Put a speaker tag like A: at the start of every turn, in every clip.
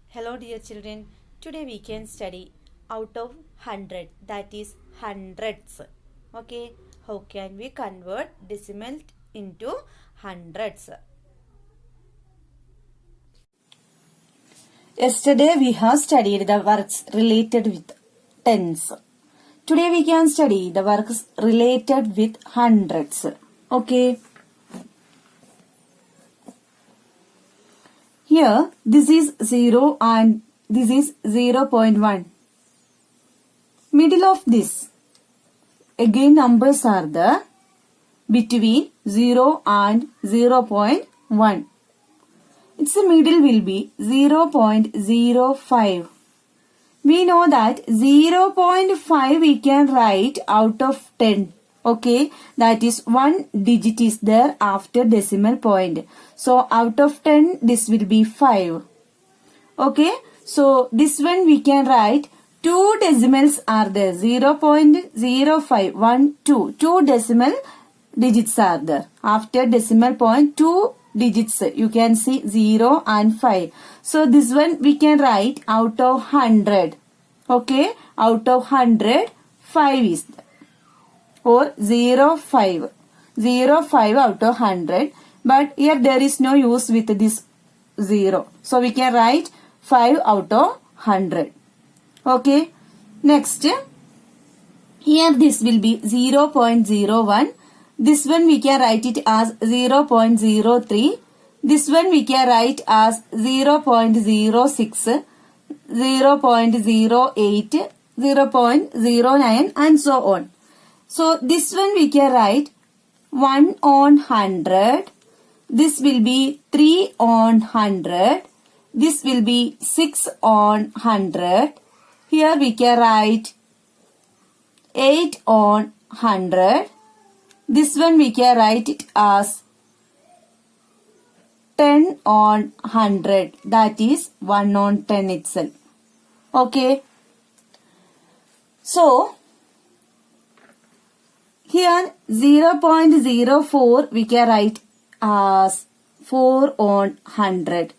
A: Hello dear children, today we can study out of 100, that is hundreds. Okay, how can we convert decimal into hundreds? Yesterday we have studied the works related with tens. Today we can study the works related with hundreds. Okay. Here, this is 0 and this is 0.1. Middle of this, again numbers are there between 0 and 0.1. Its middle will be 0.05. We know that 0.5 we can write out of 10. Okay, that is one digit is there after decimal point. So out of 10, this will be 5. Okay, so this one we can write two decimals are there. 0.05, 1, 2. Two decimal digits are there. After decimal point, two digits. You can see 0 and 5. So this one we can write out of 100. Okay, out of 100, 5 is there. Or 0.5. 0.5 out of 100. But here there is no use with this 0. So we can write 5 out of 100. Okay. Next. Here this will be 0.01. This one we can write it as 0.03. This one we can write as 0.06, 0.08, 0.09 and so on. So this one we can write 1 on 100. This will be 3 on 100. This will be 6 on 100. Here we can write 8 on 100. This one we can write it as 10 on 100. That is 1 on 10 itself. Okay. So, here 0.04 we can write as 4 on 100.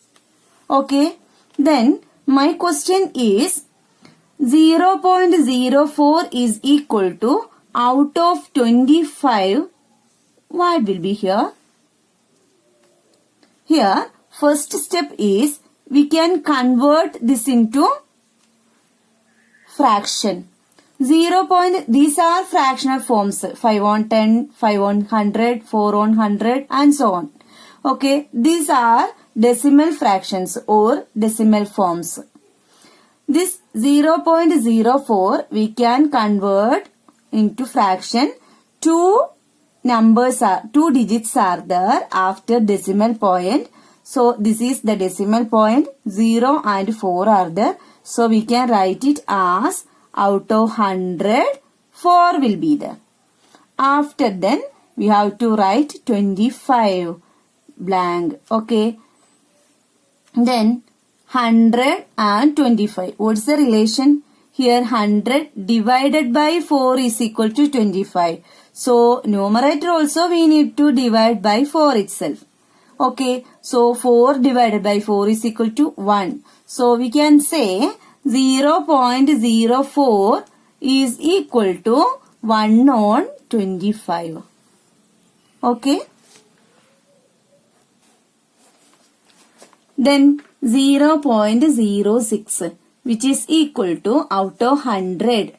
A: Okay. Then my question is 0.04 is equal to out of 25. What will be here? Here first step is we can convert this into fraction. 0. These are fractional forms. 5 on 10, 5 on 100, 4 on 100 and so on. Okay. These are decimal fractions or decimal forms. This 0.04 we can convert into fraction. Two digits are there after decimal point. So this is the decimal point. 0 and 4 are there. So we can write it as out of 100, 4 will be there. After then, we have to write 25 blank. Okay. Then 100 and 25. What's the relation? Here 100 divided by 4 is equal to 25. So numerator also we need to divide by 4 itself. Okay. So 4 divided by 4 is equal to 1. So we can say 0.04 is equal to 1 on 25. Okay. Then 0.06 which is equal to out of 100.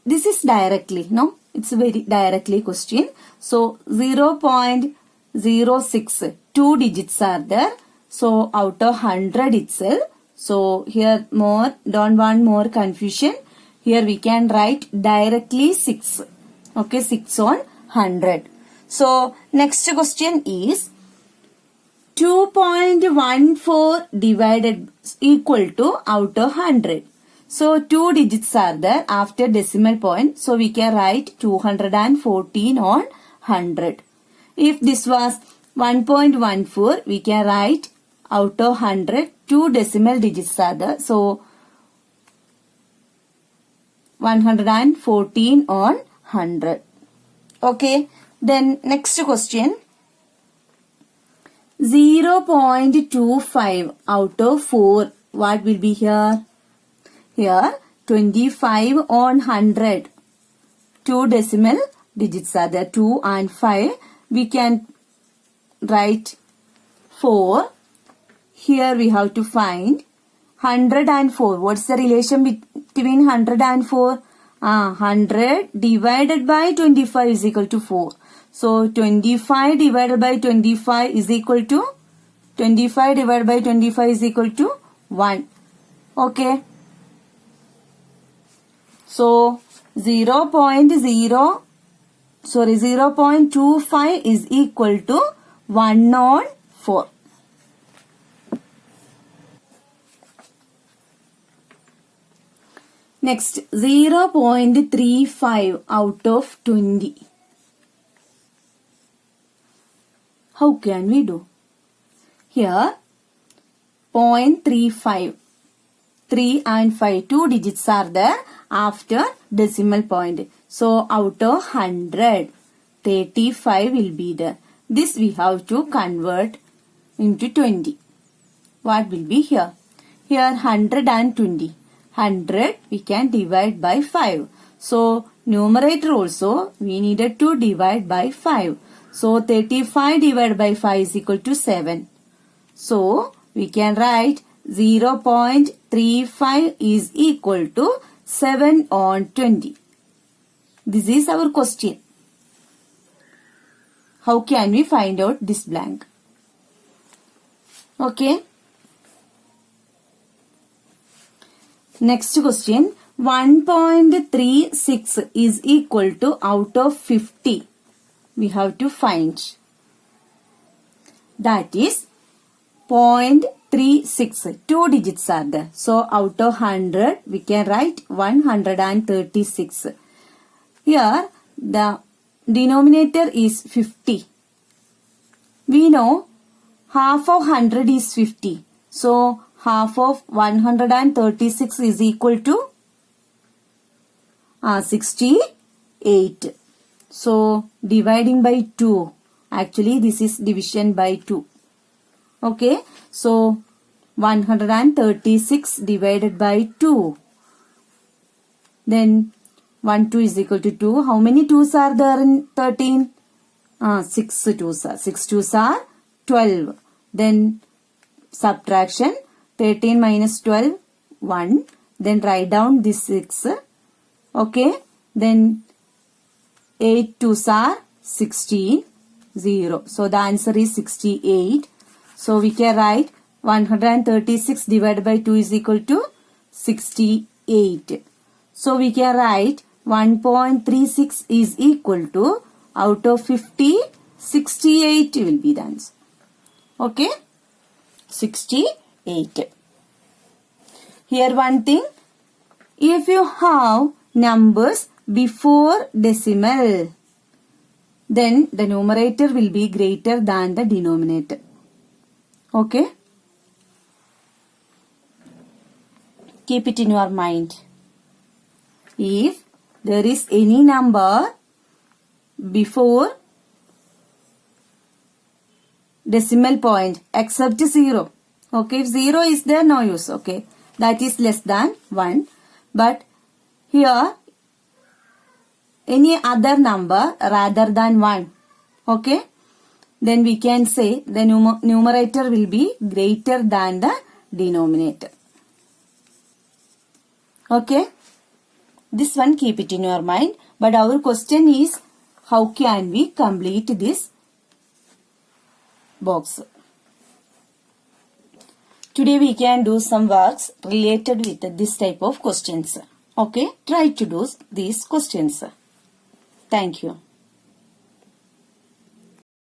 A: This is directly, no? It's a very directly question. So 0.06, two digits are there. So out of 100 itself. So here don't want more confusion. Here we can write directly 6. Okay, 6 on 100. So next question is 2.14 divided equal to out of 100. So two digits are there after decimal point. So we can write 214 on 100. If this was 1.14, we can write out of 100, two decimal digits are there. So 114 on 100. Okay. Then next question. 0.25 out of 4. What will be here? Here 25 on 100. 2 decimal digits are there. 2 and 5. We can write 4. Here we have to find 100 and 4. What's the relation between 100 and 4? 100 divided by 25 is equal to 4. So 25 divided by 25 is equal to 25 divided by 25 is equal to 1. Okay. So 0.25 is equal to 1 on 4. Next, 0.35 out of 20. How can we do? Here, 0.35. 3 and 5, 2 digits are there after decimal point. So, out of 100, 35 will be there. This we have to convert into 20. What will be here? Here, 120. 100 we can divide by 5. So, numerator also we needed to divide by 5. So, 35 divided by 5 is equal to 7. So, we can write 0.35 is equal to 7 on 20. This is our question. How can we find out this blank? Okay. Next question. 1.36 is equal to out of 50. We have to find. That is 0.36. 2 digits are there. So out of 100 we can write 136. Here the denominator is 50. We know half of 100 is 50. So half of 136 is equal to 68. So dividing by 2. Actually this is division by 2. Okay. So 136 divided by 2. Then 1 2 is equal to 2. How many 2's are there in 13? 6 2's are. 6 2's are 12. Then subtraction. 13 minus 12, 1. Then write down this 6. Okay. Then 8 2's are 16, 0. So the answer is 68. So we can write 136 divided by 2 is equal to 68. So we can write 1.36 is equal to out of 50, 68 will be the answer. Okay. 68. Here one thing. If you have numbers before decimal, then the numerator will be greater than the denominator. Okay. Keep it in your mind. If there is any number before decimal point except 0. Okay. If 0 is there, no use. Okay. That is less than 1. But here any other number rather than 1. Okay. Then we can say the numerator will be greater than the denominator. Okay. This one keep it in your mind. But our question is, how can we complete this box? Today we can do some works related with this type of questions. Okay. Try to do these questions. Thank you.